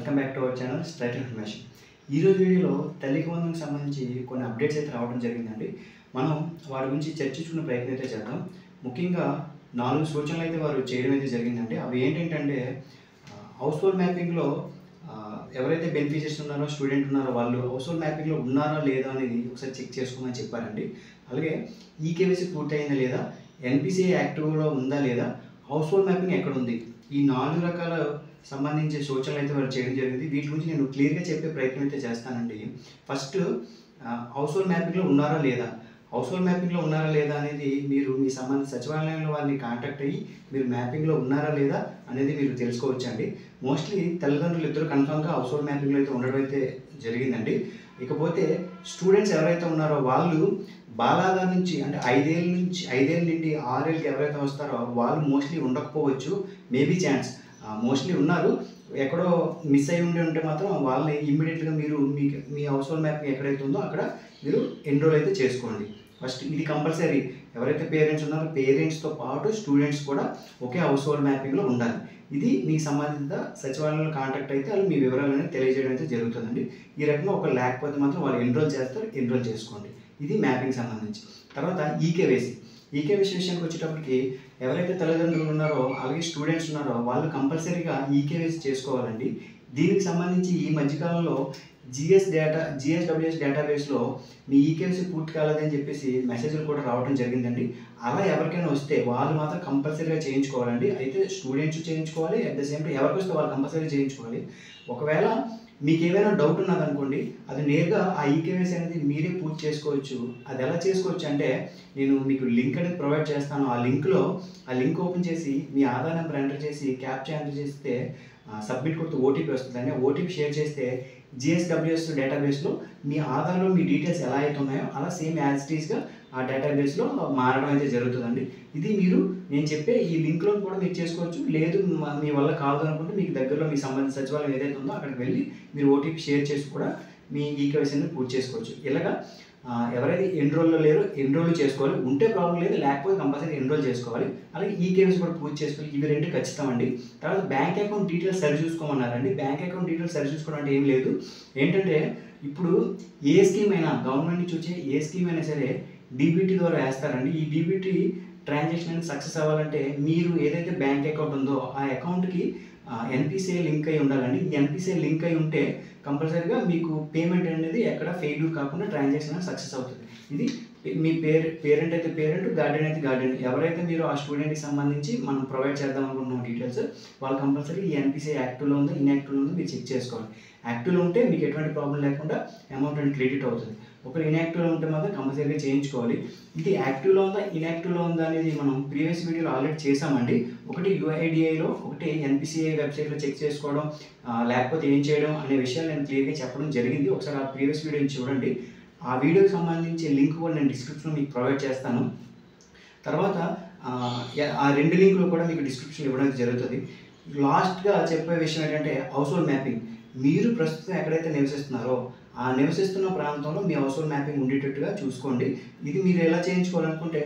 Welcome back to our channel straight information. ఈరోజు వీడియోలో తల్లికి వందనకు సంబంధించి కొన్ని అప్డేట్స్ అయితే రావడం జరిగిందండి. మనం వాటి గురించి చర్చించుకునే ప్రయత్నం అయితే చేద్దాం. ముఖ్యంగా 4 సూచనలు అయితే వారు చేయడం అయితే జరిగిందండి. అవి ఏంటంటే హౌస్ హోల్డ్ మ్యాపింగ్లో ఎవరైతే బెనిఫిషియర్స్ ఉన్నారో స్టూడెంట్ ఉన్నారో వాళ్ళు హౌస్ హోల్డ్ మ్యాపింగ్లో ఉన్నారా లేదా అనేది ఒకసారి చెక్ చేసుకోమని చెప్పారండి. అలాగే ఈకేవైసీ పూర్తయిందా లేదా, ఎన్పిసిఐ యాక్టివ్లో ఉందా లేదా, హౌస్ హోల్డ్ మ్యాపింగ్ ఎక్కడ ఉంది, ఈ 4 రకాల సంబంధించిన సూచనలు అయితే వాళ్ళు చేయడం జరిగింది. వీటి గురించి నేను క్లియర్గా చెప్పే ప్రయత్నం అయితే చేస్తానండి. ఫస్ట్ హౌస్ హోల్డ్ మ్యాపింగ్లో ఉన్నారా లేదా, హౌస్ హోల్డ్ మ్యాపింగ్లో ఉన్నారా లేదా అనేది మీరు మీ సంబంధిత సచివాలయంలో వారిని కాంటాక్ట్ అయ్యి మీరు మ్యాపింగ్లో ఉన్నారా లేదా అనేది మీరు తెలుసుకోవచ్చండి. మోస్ట్లీ తల్లిదండ్రులు ఇద్దరు కన్ఫర్మ్గా హౌస్ హోల్డ్ మ్యాపింగ్లో అయితే ఉండడం అయితే జరిగిందండి. ఇకపోతే స్టూడెంట్స్ ఎవరైతే ఉన్నారో వాళ్ళు బాలాగార్ నుంచి అంటే 5 ఏళ్ళ నుండి 6 ఏళ్ళకి ఎవరైతే వస్తారో వాళ్ళు మోస్ట్లీ ఉండకపోవచ్చు. మేబీ ఛాన్స్ మోస్ట్లీ ఉన్నారు. ఎక్కడో మిస్ అయి ఉంటే మాత్రం వాళ్ళని ఇమ్మీడియట్గా మీరు మీ హౌస్ హోల్డ్ మ్యాపింగ్ ఎక్కడైతే ఉందో అక్కడ మీరు ఎన్రోల్ అయితే చేసుకోండి. ఫస్ట్ ఇది కంపల్సరీ. ఎవరైతే పేరెంట్స్ ఉన్నారో పేరెంట్స్తో పాటు స్టూడెంట్స్ కూడా ఒకే హౌస్ హోల్డ్ మ్యాపింగ్లో ఉండాలి. ఇది మీ సంబంధిత సచివాలయంలో కాంటాక్ట్ అయితే వాళ్ళు మీ వివరాలను తెలియజేయడం అయితే జరుగుతుందండి. ఈ రకంగా ఒక లేకపోతే మాత్రం వాళ్ళు ఎన్రోల్ చేస్తారు, ఎన్రోల్ చేసుకోండి. ఇది మ్యాపింగ్ సంబంధించి. తర్వాత ఈకేవైసీ విషయానికి వచ్చేటప్పటికి ఎవరైతే తల్లిదండ్రులు ఉన్నారో అలాగే స్టూడెంట్స్ ఉన్నారో వాళ్ళు కంపల్సరీగా ఈకేవైసీ చేసుకోవాలండి. దీనికి సంబంధించి ఈ మధ్యకాలంలో జిఎస్డబ్ల్యూఎస్ డేటాబేస్లో మీ ఈకేవైసీ పూర్తి కాలేదని చెప్పేసి మెసేజ్లు కూడా రావడం జరిగిందండి. అలా ఎవరికైనా వస్తే వాళ్ళు మాత్రం కంపల్సరీగా చేయించుకోవాలండి. అయితే స్టూడెంట్స్ చేయించుకోవాలి, అట్ ద సేమ్ టైం ఎవరికి వస్తే వాళ్ళు కంపల్సరీ చేయించుకోవాలి. ఒకవేళ మీకు ఏమైనా డౌట్ ఉన్నదనుకోండి, అది నేరుగా ఆ ఈకేవైసీ అనేది మీరే పూర్తి చేసుకోవచ్చు. అది ఎలా చేసుకోవచ్చు అంటే నేను మీకు లింక్ అనేది ప్రొవైడ్ చేస్తాను. ఆ లింక్ ఓపెన్ చేసి మీ ఆధార్ నెంబర్ ఎంటర్ చేసి క్యాప్చా ఎంటర్ చేస్తే సబ్మిట్ కొడితే ఓటీపీ వస్తుందండి. ఆ ఓటీపీ షేర్ చేస్తే జిఎస్డబ్ల్యూఎస్ డేటాబేస్లో మీ ఆధార్లో మీ డీటెయిల్స్ ఎలా అయితే ఉన్నాయో అలా సేమ్ యాజ్ ఇట్ ఈస్గా ఆ డేటాబేస్లో మారడం అయితే జరుగుతుందండి. ఇది నేను చెప్పే ఈ లింక్లో కూడా మీరు చేసుకోవచ్చు. లేదు మీ వల్ల కాదు అనుకుంటే మీకు దగ్గరలో మీ సంబంధిత సచివాలయం ఏదైతే ఉందో అక్కడికి వెళ్ళి మీరు ఓటీపీ షేర్ చేసి కూడా మీ ఈకేవైసీని పూర్తి చేసుకోవచ్చు. ఇలాగా ఎవరైతే ఎన్రోల్లో లేరో ఎన్రోల్ చేసుకోవాలి. ఉంటే ప్రాబ్లం లేదు, లేకపోతే కంపల్సరీ ఎన్రోల్ చేసుకోవాలి. అలాగే ఈకేవైసీ కూడా పూర్తి చేసుకోవాలి. ఇవి 2 ఖచ్చితం అండి. తర్వాత బ్యాంక్ అకౌంట్ డీటెయిల్స్ సరి చూసుకోమన్నారండి. బ్యాంక్ అకౌంట్ డీటెయిల్స్ సరి చూసుకోవడం అంటే ఏం లేదు. ఏంటంటే ఇప్పుడు ఏ స్కీమ్ అయినా గవర్నమెంట్ నుంచి వచ్చే ఏ స్కీమ్ అయినా సరే డీబీటీ ద్వారా వేస్తారండి. ఈ డీబీటీ ట్రాన్సాక్షన్ సక్సెస్ అవ్వాలంటే మీరు ఏదైతే బ్యాంక్ అకౌంట్ ఉందో ఆ అకౌంట్కి ఎన్పిసిఐ లింక్ అయి ఉండాలండి. ఈ ఎన్పిసిఐ లింక్ అయి ఉంటే కంపల్సరీగా మీకు పేమెంట్ అనేది ఎక్కడ ఫెయిల్యూర్ కాకుండా ట్రాన్సాక్షన్ సక్సెస్ అవుతుంది. ఇది మీ పేరెంట్ అయితే పేరెంట్, గార్డెన్ అయితే గార్డెన్. ఎవరైతే మీరు ఆ స్టూడెంట్కి సంబంధించి మనం ప్రొవైడ్ చేద్దాం అనుకుంటున్నాం డీటెయిల్స్, వాళ్ళు కంపల్సరీ ఈ ఎన్పిసిఐ యాక్టివ్లో ఉందో ఇన్యాక్టివ్లో ఉందో మీరు చెక్ చేసుకోవాలి. యాక్టివ్లో ఉంటే మీకు ఎటువంటి ప్రాబ్లం లేకుండా అమౌంట్ అనేది క్రెడిట్ అవుతుంది. ఒకవేళ ఇన్యాక్టివ్లో ఉంటే మాత్రం కంపల్సరీగా చేయించుకోవాలి. ఇది యాక్టివ్లో ఉందా ఇన్యాక్టివ్లో ఉందా అనేది మనం ప్రీవియస్ వీడియోలో ఆల్రెడీ చేసామండి. ఒకటి యూఐడిఐలో, ఒకటి ఎన్పిసిఐ వెబ్సైట్లో చెక్ చేసుకోవడం లేకపోతే ఏం చేయడం అనే విషయాలు నేను క్లియర్గా చెప్పడం జరిగింది. ఒకసారి ఆ ప్రీవియస్ వీడియోని చూడండి. ఆ వీడియోకి సంబంధించి లింక్ కూడా నేను డిస్క్రిప్షన్లో మీకు ప్రొవైడ్ చేస్తాను. తర్వాత ఆ 2 లింకులు కూడా మీకు డిస్క్రిప్షన్లో ఇవ్వడం జరుగుతుంది. లాస్ట్గా చెప్పే విషయం ఏంటంటే హౌస్ హోల్డ్ మ్యాపింగ్. మీరు ప్రస్తుతం ఎక్కడైతే నివసిస్తున్నారో ఆ నివసిస్తున్న ప్రాంతంలో మీ హౌస్ హోల్డ్ మ్యాపింగ్ ఉండేటట్టుగా చూసుకోండి. ఇది మీరు ఎలా చేయించుకోవాలనుకుంటే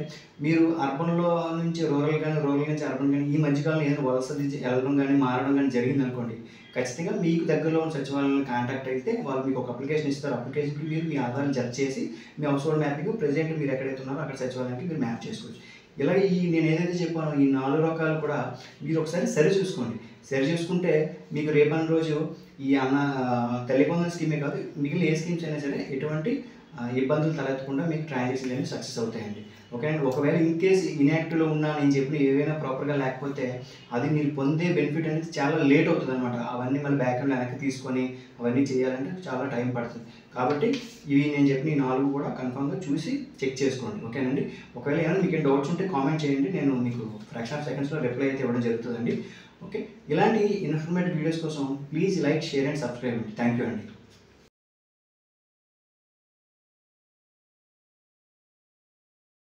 మీరు అర్బన్లో నుంచి రూరల్ కానీ, రూరల్ నుంచి అర్బన్ కానీ ఈ మధ్యకాలంలో ఏదైనా వలస వెళ్ళడం కానీ మారడం కానీ జరిగింది అనుకోండి, ఖచ్చితంగా మీకు దగ్గరలో ఉన్న సచివాలయాన్ని కాంటాక్ట్ అయితే వాళ్ళు మీకు ఒక అప్లికేషన్ ఇస్తారు. అప్లికేషన్కి మీరు మీ ఆధార్ని జత చేసి మీ హౌస్ హోల్డ్ మ్యాపింగ్ ప్రెజెంట్ మీరు ఎక్కడైతే ఉన్నారో అక్కడ సచివాలయానికి మీరు మ్యాప్ చేసుకోవచ్చు. ఇలా నేను ఏదైతే చెప్పానో ఈ 4 రకాలు కూడా మీరు ఒకసారి సరి చూసుకుంటే మీకు రేపటి రోజు ఈ తల్లికి వందన స్కీమే కాదు మిగిలిన ఏ స్కీమ్స్ అయినా సరే ఎటువంటి ఇబ్బందులు తలెత్తకుండా మీకు ట్రాన్సాక్షన్ అనేవి సక్సెస్ అవుతాయండి. ఓకే అండి. ఒకవేళ ఇన్ కేస్ ఇన్యాక్టివ్లో ఉన్నా నేను చెప్పిన ఏవైనా ప్రాపర్గా లేకపోతే అది మీరు పొందే బెనిఫిట్ అనేది చాలా లేట్ అవుతుంది అనమాట. అవన్నీ మళ్ళీ బ్యాక్గ్రౌండ్ వెనక్కి తీసుకొని అవన్నీ చేయాలంటే చాలా టైం పడుతుంది. కాబట్టి ఇవి నేను చెప్పిన ఈ 4 కూడా కన్ఫర్మ్గా చూసి చెక్ చేసుకోండి. ఓకేనండి. ఒకవేళ ఏమైనా మీకు డౌట్స్ ఉంటే కామెంట్ చేయండి. నేను మీకు ఫ్రాక్షన్ ఆఫ్ సెకండ్స్లో రిప్లై అయితే ఇవ్వడం జరుగుతుందండి. ఓకే. ఇలాంటి ఇన్ఫర్మేటివ్ వీడియోస్ కోసం please like, share and subscribe అండి. థ్యాంక్ యూ అండి.